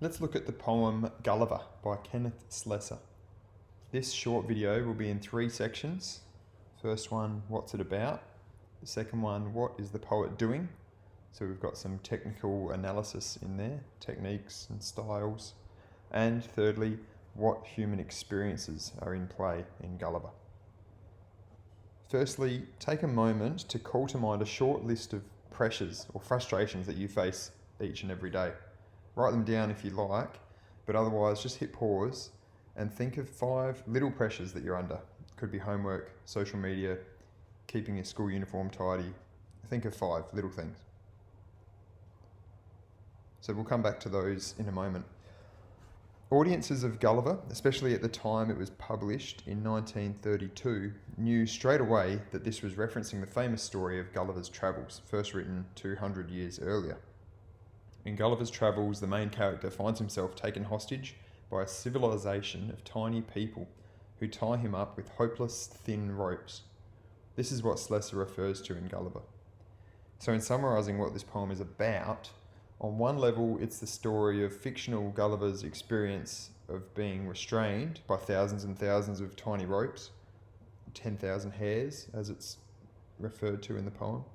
Let's look at the poem Gulliver by Kenneth Slessor. This short video will be in 3 sections. First one, what's it about? The second one, what is the poet doing? So we've got some technical analysis in there, techniques and styles. And thirdly, what human experiences are in play in Gulliver. Firstly, take a moment to call to mind a short list of pressures or frustrations that you face each and every day. Write them down if you like, but otherwise just hit pause and think of 5 little pressures that you're under. It could be homework, social media, keeping your school uniform tidy. Think of 5 little things. So we'll come back to those in a moment. Audiences of Gulliver, especially at the time it was published in 1932, knew straight away that this was referencing the famous story of Gulliver's Travels, first written 200 years earlier. In Gulliver's Travels, the main character finds himself taken hostage by a civilization of tiny people who tie him up with hopeless, thin ropes. This is what Slessor refers to in Gulliver. So in summarising what this poem is about, on one level it's the story of fictional Gulliver's experience of being restrained by thousands and thousands of tiny ropes, 10,000 hairs as it's referred to in the poem.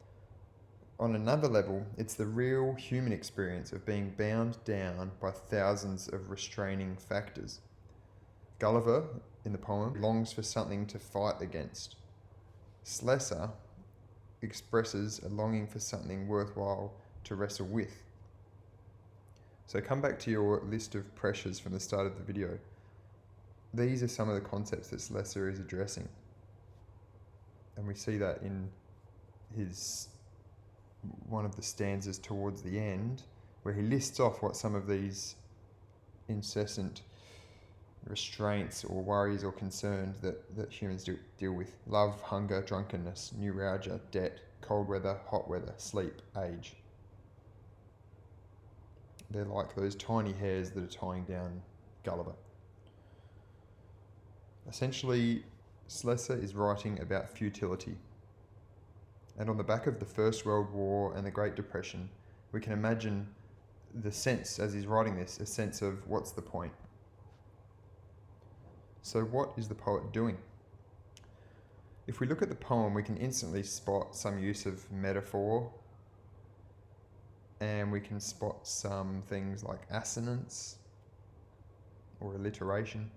On another level, it's the real human experience of being bound down by thousands of restraining factors. Gulliver, in the poem, longs for something to fight against. Slessor expresses a longing for something worthwhile to wrestle with. So come back to your list of pressures from the start of the video. These are some of the concepts that Slessor is addressing. And we see that in one of the stanzas towards the end, where he lists off what some of these incessant restraints or worries or concerns that humans deal with. Love, hunger, drunkenness, neuralgia, debt, cold weather, hot weather, sleep, age. They're like those tiny hairs that are tying down Gulliver. Essentially, Slessor is writing about futility. And on the back of the First World War and the Great Depression, we can imagine the sense, as he's writing this, a sense of what's the point? So what is the poet doing? If we look at the poem, we can instantly spot some use of metaphor, and we can spot some things like assonance or alliteration.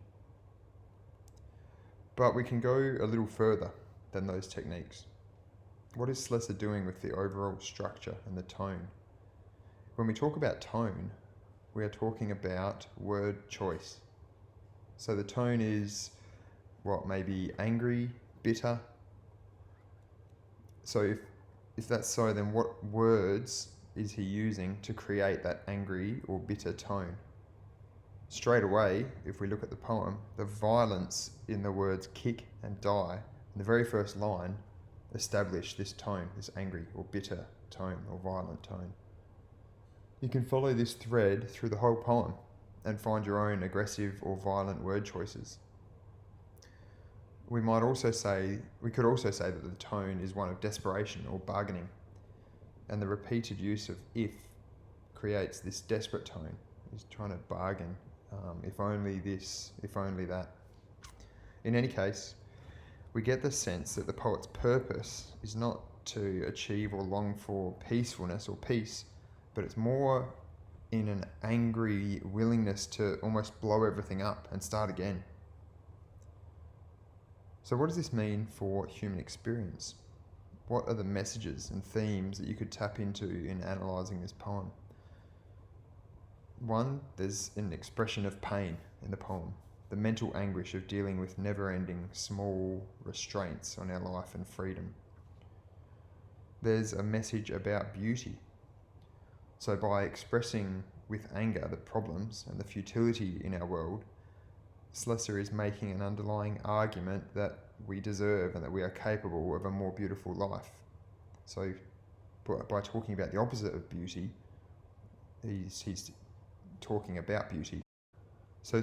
But we can go a little further than those techniques. What is Slessor doing with the overall structure and the tone? When we talk about tone, we are talking about word choice. So the tone is what may be angry, bitter. So if that's so, then what words is he using to create that angry or bitter tone? Straight away, if we look at the poem, the violence in the words kick and die, in the very first line, establish this tone, this angry or bitter tone or violent tone. You can follow this thread through the whole poem and find your own aggressive or violent word choices. We could also say that the tone is one of desperation or bargaining, and the repeated use of if creates this desperate tone. He's trying to bargain, if only this, if only that. In any case, we get the sense that the poet's purpose is not to achieve or long for peacefulness or peace, but it's more in an angry willingness to almost blow everything up and start again. So what does this mean for human experience? What are the messages and themes that you could tap into in analysing this poem? One, there's an expression of pain in the poem. The mental anguish of dealing with never-ending small restraints on our life and freedom. There's a message about beauty. So by expressing with anger the problems and the futility in our world, Slessor is making an underlying argument that we deserve and that we are capable of a more beautiful life. So by talking about the opposite of beauty, he's talking about beauty. So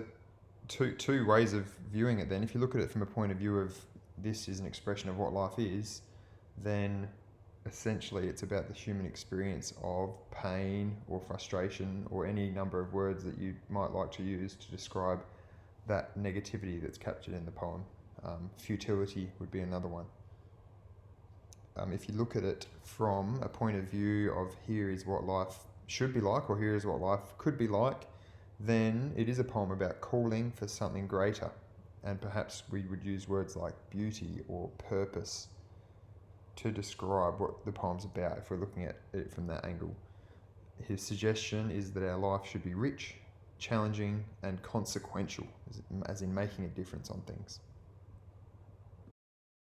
two ways of viewing it then. If you look at it from a point of view of this is an expression of what life is, then essentially it's about the human experience of pain or frustration or any number of words that you might like to use to describe that negativity that's captured in the poem. Futility would be another one. If you look at it from a point of view of here is what life should be like, or here is what life could be like, then it is a poem about calling for something greater. And perhaps we would use words like beauty or purpose to describe what the poem's about if we're looking at it from that angle. His suggestion is that our life should be rich, challenging, and consequential, as in making a difference on things.